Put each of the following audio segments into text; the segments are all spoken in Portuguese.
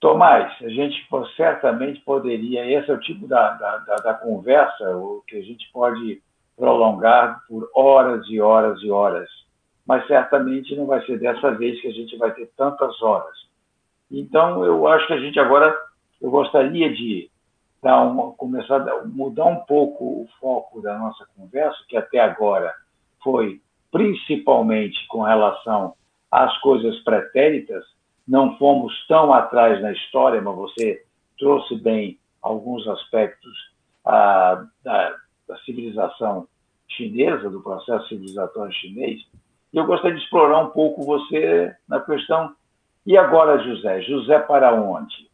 Tomás, a gente certamente poderia, esse é o tipo da conversa o que a gente pode prolongar por horas e horas e horas, mas certamente não vai ser dessa vez que a gente vai ter tantas horas. Então, eu acho que a gente agora, eu gostaria de começar a mudar um pouco o foco da nossa conversa, que até agora foi principalmente com relação às coisas pretéritas, não fomos tão atrás na história, mas você trouxe bem alguns aspectos da civilização chinesa, do processo civilizatório chinês, e eu gostaria de explorar um pouco você na questão, e agora, José? José para onde?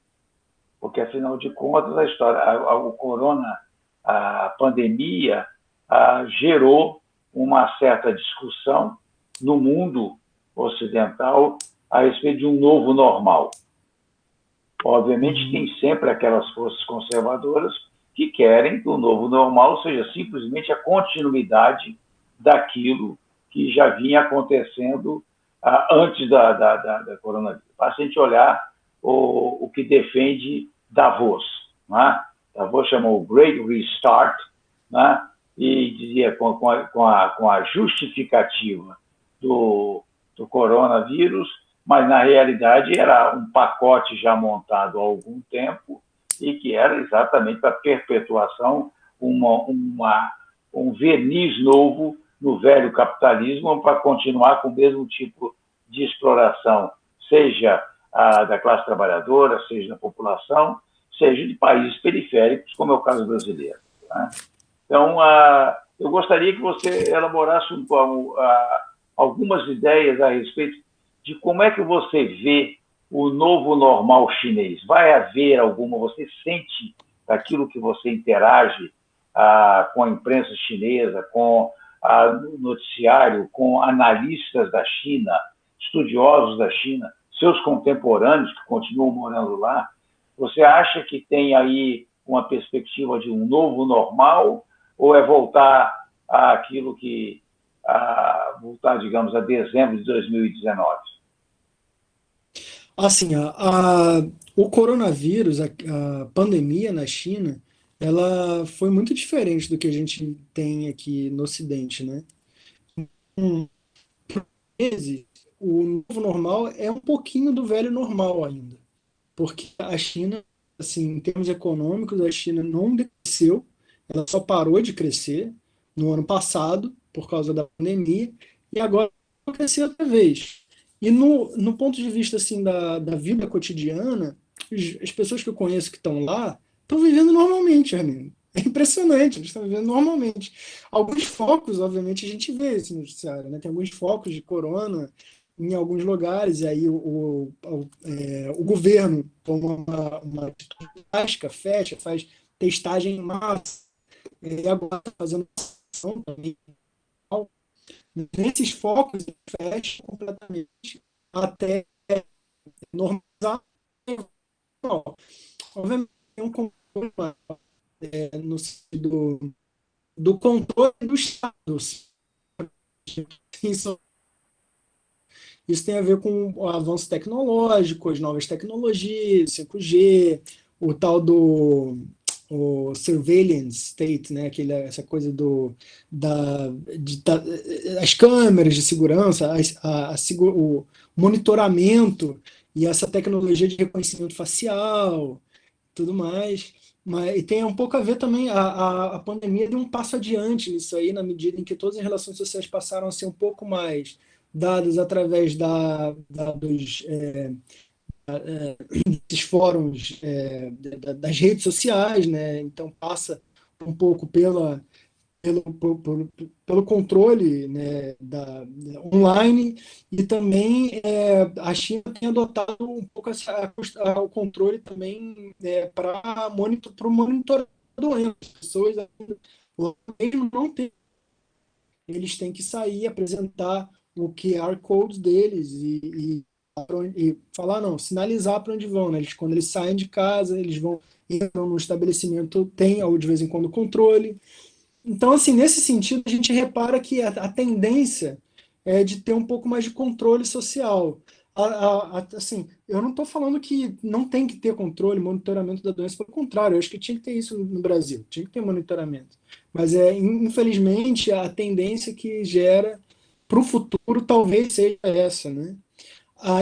Porque, afinal de contas, a história, o corona, a pandemia, gerou uma certa discussão no mundo ocidental a respeito de um novo normal. Obviamente, tem sempre aquelas forças conservadoras que querem que o novo normal seja simplesmente a continuidade daquilo que já vinha acontecendo antes da coronavírus. Basta a gente olhar o que defende Davos. Né? Davos chamou o Great Restart, né? E dizia com a justificativa do coronavírus, mas na realidade era um pacote já montado há algum tempo e que era exatamente para perpetuação, um verniz novo no velho capitalismo para continuar com o mesmo tipo de exploração, seja da classe trabalhadora, seja da população, seja de países periféricos, como é o caso brasileiro. Né? Então, eu gostaria que você elaborasse algumas ideias a respeito de como é que você vê o novo normal chinês. Vai haver alguma, você sente daquilo que você interage com a imprensa chinesa, com o noticiário, com analistas da China, estudiosos da China, seus contemporâneos que continuam morando lá, você acha que tem aí uma perspectiva de um novo normal ou é voltar àquilo que, voltar, digamos, a dezembro de 2019? Assim, o coronavírus, a pandemia na China, ela foi muito diferente do que a gente tem aqui no Ocidente, né? Hum, vezes, o novo normal é um pouquinho do velho normal ainda, porque a China, assim, em termos econômicos, a China não decresceu, ela só parou de crescer no ano passado por causa da pandemia e agora vai crescer outra vez. E no ponto de vista assim da vida cotidiana, as pessoas que eu conheço que estão lá estão vivendo normalmente, amigo. É impressionante, eles estão vivendo normalmente. Alguns focos, obviamente, a gente vê esse noticiário, né? Tem alguns focos de corona em alguns lugares, e aí o governo toma uma atitude drástica, fecha, faz testagem em massa, e agora está fazendo ação também. Nesses focos, fecha completamente até normalizar. Obviamente, tem um controle no sentido do controle do Estado. Isso tem a ver com o avanço tecnológico, as novas tecnologias, 5G, o tal do surveillance state, né? Essa coisa as câmeras de segurança, o monitoramento e essa tecnologia de reconhecimento facial, tudo mais. E tem um pouco a ver também, a pandemia deu um passo adiante nisso aí, na medida em que todas as relações sociais passaram a ser um pouco mais dadas através desses fóruns, das redes sociais, né? Então passa um pouco pelo controle, né, online, e também a China tem adotado um pouco o controle também para o monitorar da doença. As pessoas ainda, mesmo não tem, eles têm que sair, apresentar o QR Code deles e falar, não, sinalizar para onde vão, né? Quando eles saem de casa, eles entram no estabelecimento, tem, ou de vez em quando, controle. Então, assim, nesse sentido, a gente repara que a tendência é de ter um pouco mais de controle social. Assim, eu não estou falando que não tem que ter controle, monitoramento da doença, pelo contrário, eu acho que tinha que ter isso no Brasil, tinha que ter monitoramento. Mas, infelizmente, a tendência que gera para o futuro talvez seja essa, né?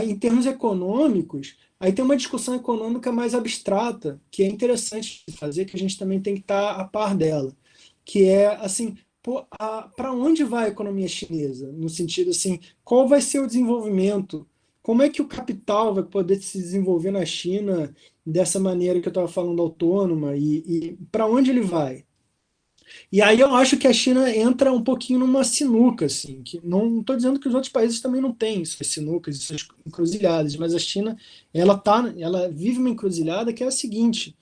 Em termos econômicos, aí tem uma discussão econômica mais abstrata, que é interessante de fazer, que a gente também tem que estar a par dela, que é assim, para onde vai a economia chinesa? No sentido assim, qual vai ser o desenvolvimento? Como é que o capital vai poder se desenvolver na China dessa maneira que eu estava falando, autônoma, e para onde ele vai? E aí eu acho que a China entra um pouquinho numa sinuca, assim, que não estou dizendo que os outros países também não têm suas sinucas e suas encruzilhadas, mas a China, ela vive uma encruzilhada que é a seguinte: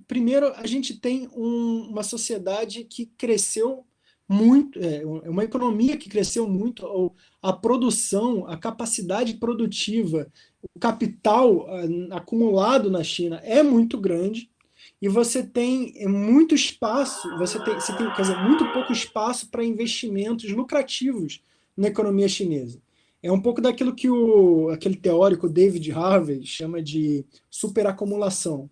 primeiro, a gente tem uma sociedade que cresceu muito, uma economia que cresceu muito, ou a produção, a capacidade produtiva, o capital acumulado na China é muito grande, e você tem muito espaço, você tem, quer dizer, muito pouco espaço para investimentos lucrativos na economia chinesa. É um pouco daquilo que aquele teórico David Harvey chama de superacumulação.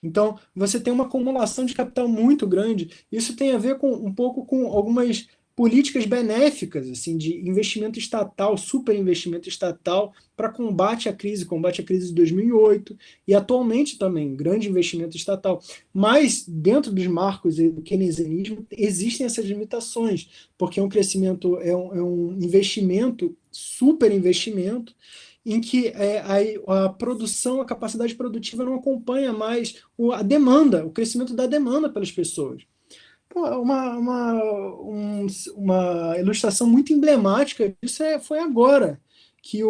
Então, você tem uma acumulação de capital muito grande. Isso tem a ver com um pouco com algumas políticas benéficas, assim, de investimento estatal, superinvestimento estatal para combate à crise de 2008 e atualmente também grande investimento estatal. Mas dentro dos marcos do keynesianismo existem essas limitações, porque um crescimento é um investimento, superinvestimento, em que a produção, a capacidade produtiva não acompanha mais a demanda, o crescimento da demanda pelas pessoas. Pô, uma ilustração muito emblemática disso foi agora, que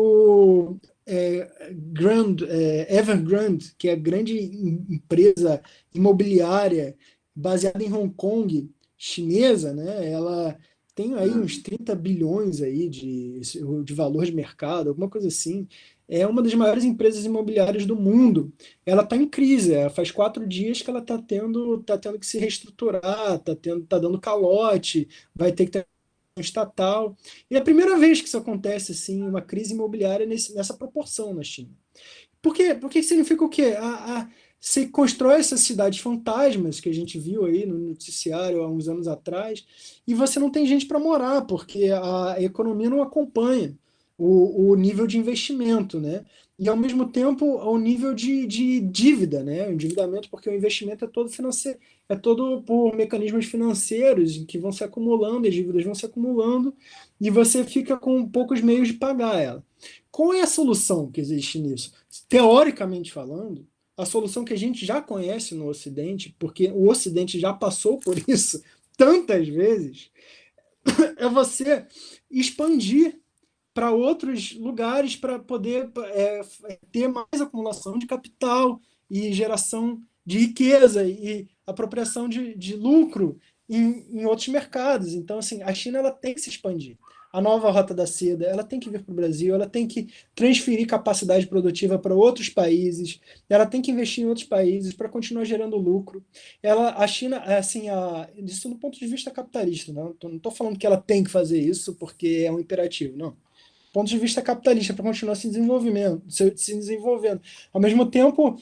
Evergrande, que é a grande empresa imobiliária baseada em Hong Kong, chinesa, né? Ela tem aí uns 30 bilhões aí de valor de mercado, alguma coisa assim. É uma das maiores empresas imobiliárias do mundo. Ela está em crise. Faz 4 dias que ela está tendo que se reestruturar, tá dando calote, vai ter que ter um estatal. E é a primeira vez que isso acontece, assim, uma crise imobiliária nessa proporção na China. Por quê? Porque significa o quê? Se constrói essas cidades fantasmas que a gente viu aí no noticiário há uns anos atrás, e você não tem gente para morar, porque a economia não acompanha o nível de investimento, né? E ao mesmo tempo o nível de dívida, né? O endividamento, porque o investimento é todo financeiro, é todo por mecanismos financeiros que vão se acumulando, as dívidas vão se acumulando, e você fica com poucos meios de pagar ela. Qual é a solução que existe nisso? Teoricamente falando, a solução que a gente já conhece no Ocidente, porque o Ocidente já passou por isso tantas vezes, é você expandir para outros lugares para poder ter mais acumulação de capital e geração de riqueza e apropriação de lucro em outros mercados. Então, assim, a China ela tem que se expandir. A nova rota da seda, ela tem que vir para o Brasil, ela tem que transferir capacidade produtiva para outros países, ela tem que investir em outros países para continuar gerando lucro. A China, assim, isso do ponto de vista capitalista, né? Não estou falando que ela tem que fazer isso porque é um imperativo, não, ponto de vista capitalista, para continuar se desenvolvendo. Ao mesmo tempo,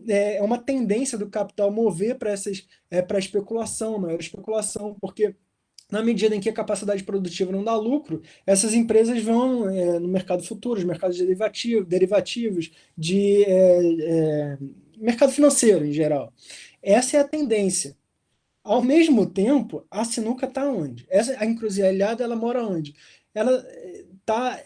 é uma tendência do capital mover para a especulação, maior especulação, porque na medida em que a capacidade produtiva não dá lucro, essas empresas vão no mercado futuro, os mercados derivativos, mercado financeiro em geral. Essa é a tendência. Ao mesmo tempo, a sinuca está onde? A encruzilhada ela mora onde? Ela está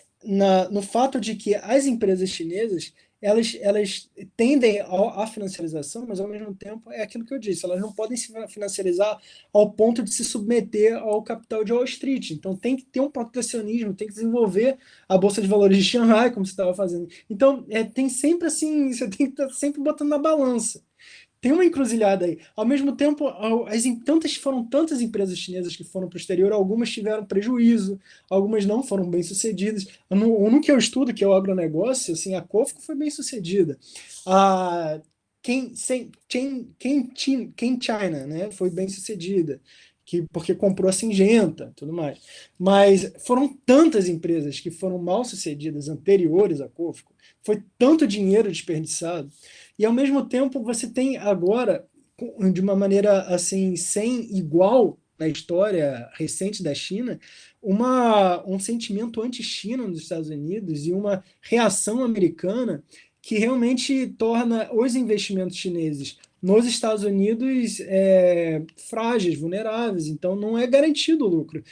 no fato de que as empresas chinesas elas tendem à financiarização, mas ao mesmo tempo é aquilo que eu disse, elas não podem se financiarizar ao ponto de se submeter ao capital de Wall Street. Então tem que ter um protecionismo, tem que desenvolver a Bolsa de Valores de Xangai, como você estava fazendo. Então tem sempre assim, você tem que estar sempre botando na balança. Tem uma encruzilhada aí. Ao mesmo tempo, foram tantas empresas chinesas que foram para o exterior, algumas tiveram prejuízo, algumas não foram bem sucedidas. No que eu estudo, que é o agronegócio, assim, a Cofco foi bem sucedida. A Ken China, né, foi bem sucedida. porque comprou a Syngenta, tudo mais. Mas foram tantas empresas que foram mal sucedidas anteriores à Cofco, foi tanto dinheiro desperdiçado, e ao mesmo tempo você tem agora, de uma maneira assim, sem igual na história recente da China, um sentimento anti-China nos Estados Unidos e uma reação americana que realmente torna os investimentos chineses nos Estados Unidos frágeis, vulneráveis, então não é garantido o lucro.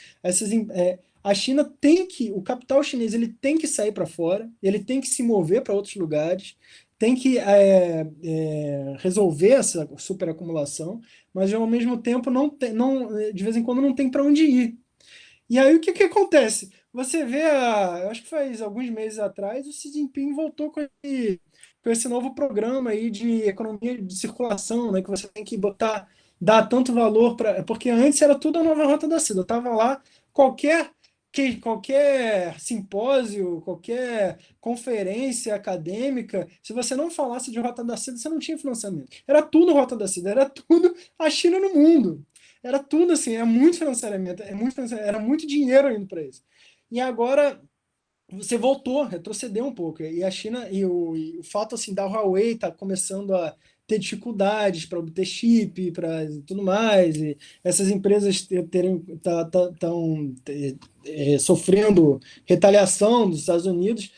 A China tem que, o capital chinês ele tem que sair para fora, ele tem que se mover para outros lugares, tem que resolver essa superacumulação, mas ao mesmo tempo de vez em quando não tem para onde ir. E aí o que acontece? Você vê, eu acho que faz alguns meses atrás, o Xi Jinping voltou com esse novo programa aí de economia de circulação, né, que você tem que dar tanto valor para. Porque antes era tudo a nova Rota da Seda. Eu estava lá, qualquer, qualquer simpósio, qualquer conferência acadêmica, se você não falasse de Rota da Seda, você não tinha financiamento. Era tudo Rota da Seda, era tudo a China no mundo. Era tudo assim, era muito dinheiro indo para isso. E agora você voltou, retrocedeu um pouco. E a China, e o fato assim, da Huawei está começando a ter dificuldades para obter chip, para tudo mais, e essas empresas sofrendo retaliação dos Estados Unidos.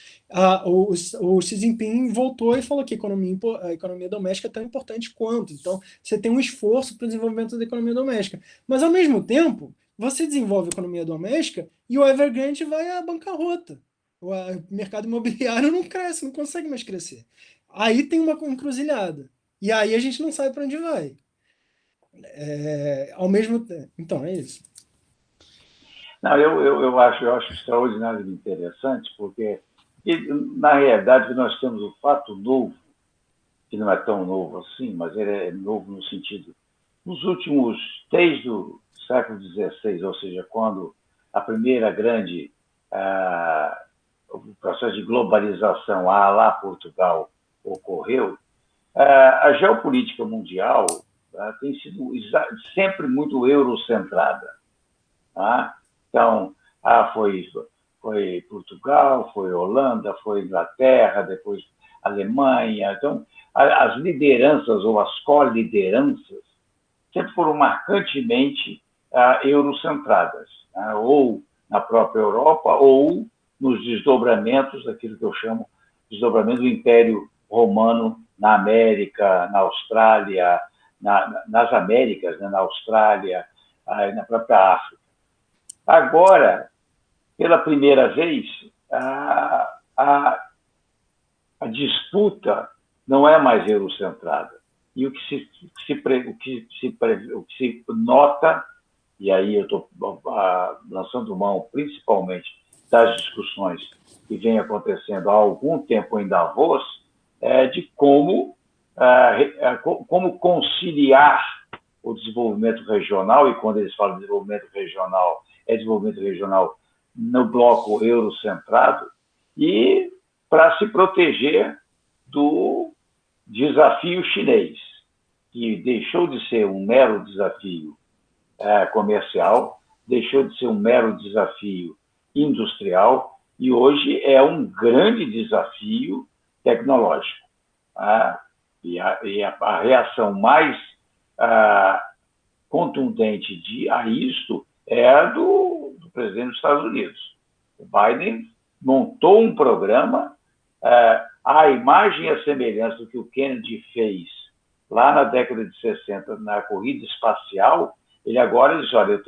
O Xi Jinping voltou e falou que a economia doméstica é tão importante quanto. Então, você tem um esforço para o desenvolvimento da economia doméstica. Mas, ao mesmo tempo, você desenvolve a economia doméstica e o Evergrande vai à bancarrota. O mercado imobiliário não cresce, não consegue mais crescer. Aí tem uma encruzilhada. E aí a gente não sabe para onde vai. Ao mesmo tempo. Então, é isso. Não, eu acho extraordinariamente interessante, porque, na realidade, nós temos um fato novo, que não é tão novo assim, mas ele é novo no sentido, nos últimos, desde o século XVI, ou seja, quando a primeira grande, o processo de globalização lá Portugal ocorreu, a geopolítica mundial tem sido sempre muito eurocentrada. Tá? Então, foi Portugal, foi Holanda, foi Inglaterra, depois Alemanha. Então, as lideranças ou as co-lideranças sempre foram marcantemente eurocentradas, ou na própria Europa, ou nos desdobramentos daquilo que eu chamo de desdobramento do Império Romano na América, na Austrália, nas Américas, né, na Austrália, na própria África. Agora, pela primeira vez, a disputa não é mais eurocentrada. E o que se nota, e aí eu estou lançando mão principalmente das discussões que vêm acontecendo há algum tempo em Davos, de como conciliar o desenvolvimento regional, e quando eles falam de desenvolvimento regional, é desenvolvimento regional no bloco eurocentrado, e para se proteger do desafio chinês, que deixou de ser um mero desafio comercial, deixou de ser um mero desafio industrial, e hoje é um grande desafio tecnológico. E a reação mais contundente a isto é a do presidente dos Estados Unidos. O Biden montou um programa à imagem e à semelhança do que o Kennedy fez lá na década de 60, na corrida espacial. Ele agora diz, olha,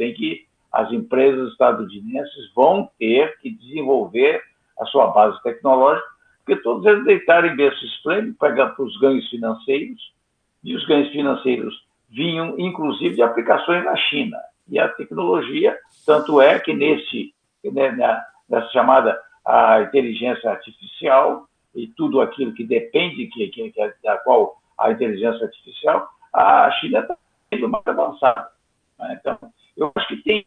as empresas estadunidenses vão ter que desenvolver a sua base tecnológica, porque todos eles deitaram em berço esplêndido para os ganhos financeiros, e os ganhos financeiros vinham, inclusive, de aplicações na China. E a tecnologia, tanto é que nessa chamada a inteligência artificial, e tudo aquilo que depende da qual a inteligência artificial, a China está sendo mais avançada. Então, eu acho que tem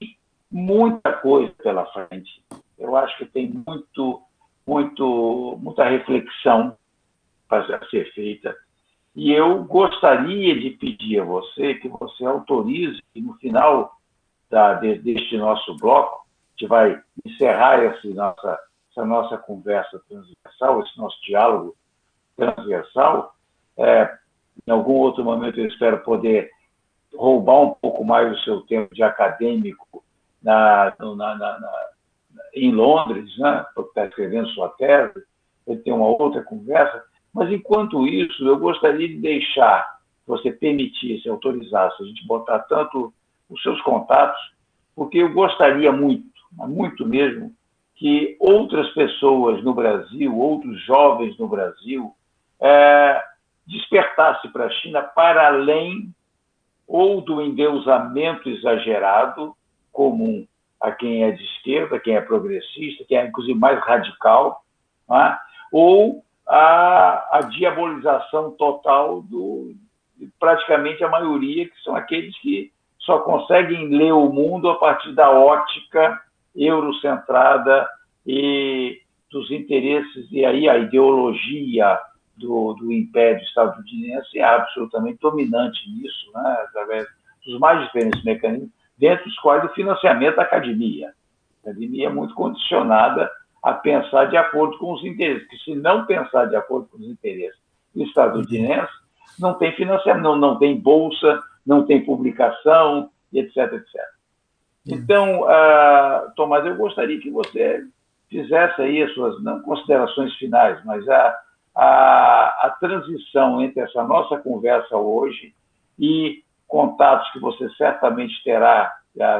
muita coisa pela frente. Eu acho que tem muita reflexão para ser feita. E eu gostaria de pedir a você que você autorize, no final deste nosso bloco. A gente vai encerrar essa nossa conversa transversal, esse nosso diálogo transversal. Em algum outro momento eu espero poder roubar um pouco mais do seu tempo de acadêmico em Londres, né, porque está escrevendo sua tese, ele tem uma outra conversa, mas enquanto isso, eu gostaria de deixar, se você permitisse, autorizasse, a gente botar tanto os seus contatos, porque eu gostaria muito, muito mesmo, que outras pessoas no Brasil, outros jovens no Brasil, despertassem para a China para além ou do endeusamento exagerado comum a quem é de esquerda, quem é progressista, quem é, inclusive, mais radical, né? Ou a diabolização total de praticamente a maioria, que são aqueles que só conseguem ler o mundo a partir da ótica eurocentrada e dos interesses, e aí a ideologia do império estadunidense é absolutamente dominante nisso, né? Através dos mais diferentes mecanismos, dentre os quais o financiamento da academia. A academia é muito condicionada a pensar de acordo com os interesses, porque se não pensar de acordo com os interesses estadunidenses, não tem financiamento, não tem bolsa, não tem publicação, etc, etc. Então, Tomás, eu gostaria que você fizesse aí as suas, não considerações finais, mas a transição entre essa nossa conversa hoje e contatos que você certamente terá,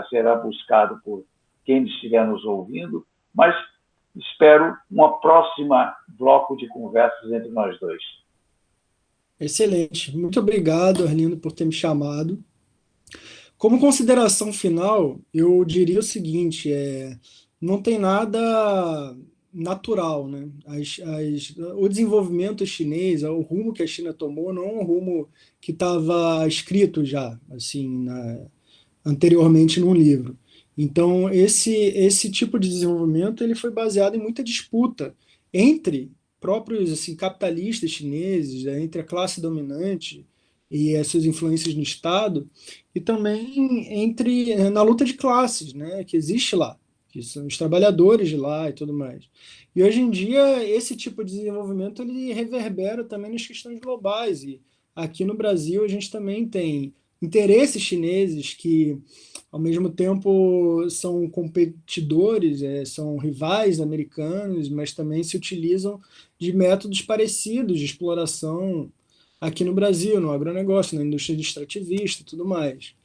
será buscado por quem estiver nos ouvindo, mas espero uma próxima bloco de conversas entre nós dois. Excelente. Muito obrigado, Arlindo, por ter me chamado. Como consideração final, eu diria o seguinte: não tem nada natural, né? O desenvolvimento chinês, o rumo que a China tomou, não é um rumo que estava escrito já, assim, anteriormente num livro. Então, esse tipo de desenvolvimento ele foi baseado em muita disputa entre próprios assim, capitalistas chineses, né, entre a classe dominante e as suas influências no Estado, e também na luta de classes, né, que existe lá, que são os trabalhadores de lá e tudo mais. E hoje em dia, esse tipo de desenvolvimento ele reverbera também nas questões globais, e aqui no Brasil a gente também tem interesses chineses que, ao mesmo tempo, são competidores, são rivais americanos, mas também se utilizam de métodos parecidos de exploração aqui no Brasil, no agronegócio, na indústria extrativista e tudo mais.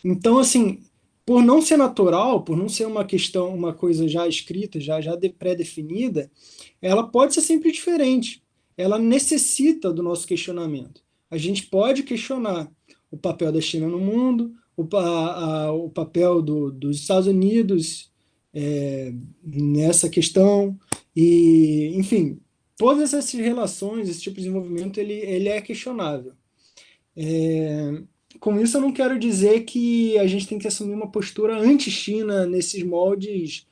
Então, assim, por não ser natural, por não ser uma questão, uma coisa já escrita, já pré-definida, ela pode ser sempre diferente. Ela necessita do nosso questionamento. A gente pode questionar o papel da China no mundo, o papel dos Estados Unidos nessa questão, e, enfim, todas essas relações, esse tipo de desenvolvimento, ele é questionável. Com isso, eu não quero dizer que a gente tem que assumir uma postura anti-China nesses moldes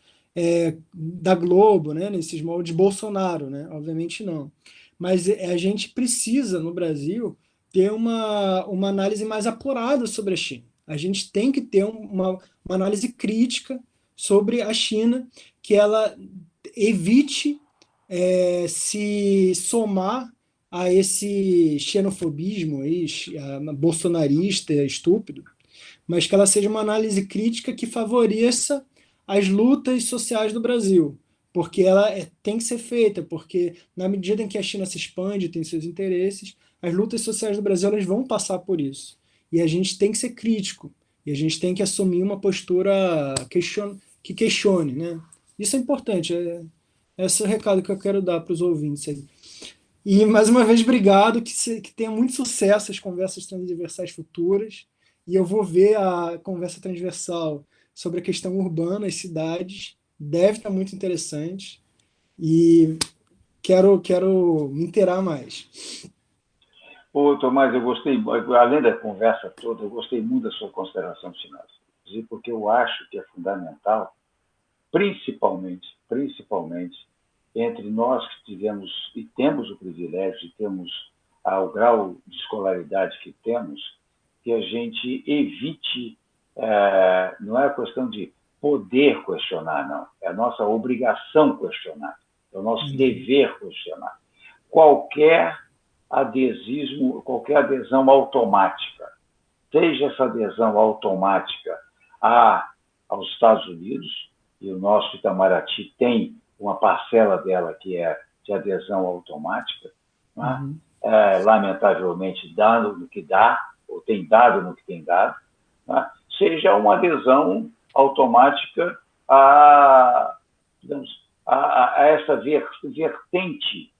da Globo, né? Nesses moldes Bolsonaro, né? Obviamente não. Mas a gente precisa, no Brasil, ter uma análise mais apurada sobre a China. A gente tem que ter uma análise crítica sobre a China, que ela evite se somar a esse xenofobismo aí, bolsonarista, estúpido, mas que ela seja uma análise crítica que favoreça as lutas sociais do Brasil, porque ela tem que ser feita, porque na medida em que a China se expande, tem seus interesses, as lutas sociais do Brasil elas vão passar por isso. E a gente tem que ser crítico, e a gente tem que assumir uma postura que questione, né? Isso é importante, esse é o recado que eu quero dar para os ouvintes aí. E, mais uma vez, obrigado, que tenha muito sucesso as conversas transversais futuras. E eu vou ver a conversa transversal sobre a questão urbana, as cidades. Deve estar muito interessante. E quero me inteirar mais. Ô, Tomás, eu gostei, além da conversa toda, eu gostei muito da sua consideração final. Porque eu acho que é fundamental, principalmente, entre nós que tivemos e temos o privilégio de termos o grau de escolaridade que temos, que a gente evite não é questão de poder questionar, não. É a nossa obrigação questionar, é o nosso dever questionar. Qualquer adesismo, qualquer adesão automática, seja essa adesão automática aos Estados Unidos, e o nosso Itamaraty tem uma parcela dela que é de adesão automática, né? Lamentavelmente dando no que dá, ou tem dado no que tem dado, né? Seja uma adesão automática digamos, a essa vertente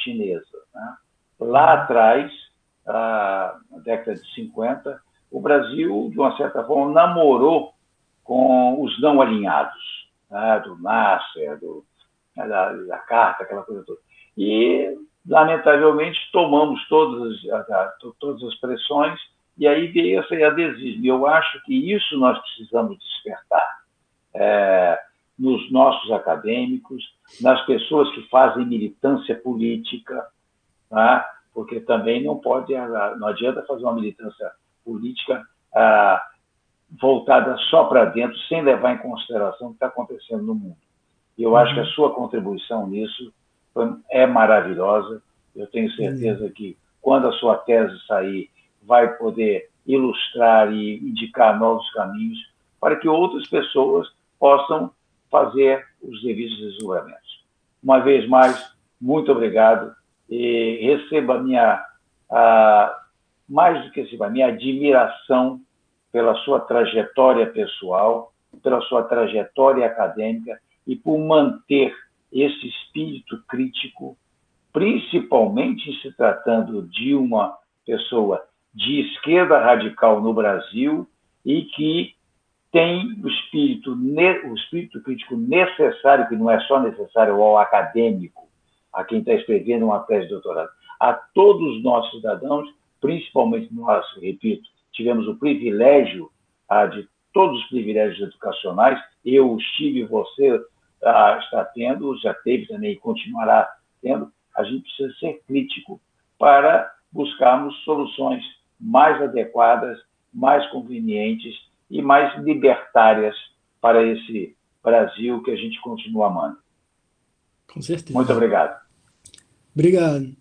chinesa, né? Lá atrás, na década de 50, o Brasil, de uma certa forma, namorou com os não alinhados, né? Do Nasser, da Carta, aquela coisa toda. E, lamentavelmente, tomamos todas as pressões e aí veio esse adesismo. E eu acho que isso nós precisamos despertar nos nossos acadêmicos, nas pessoas que fazem militância política, tá? Porque também não adianta fazer uma militância política voltada só para dentro, sem levar em consideração o que está acontecendo no mundo. E eu acho que a sua contribuição nisso é maravilhosa. Eu tenho certeza que, quando a sua tese sair, vai poder ilustrar e indicar novos caminhos para que outras pessoas possam fazer os devidos desdobramentos. Uma vez mais, muito obrigado e receba mais do que receba, a minha admiração pela sua trajetória pessoal, pela sua trajetória acadêmica e por manter esse espírito crítico, principalmente se tratando de uma pessoa de esquerda radical no Brasil e que tem o espírito crítico necessário, que não é só necessário ao acadêmico, a quem está escrevendo uma tese de doutorado, a todos nós cidadãos, principalmente nós, repito, tivemos o privilégio de todos os privilégios educacionais, eu estive, você está tendo, já teve também e continuará tendo. A gente precisa ser crítico para buscarmos soluções mais adequadas, mais convenientes e mais libertárias para esse Brasil que a gente continua amando. Com certeza. Muito obrigado. Obrigado.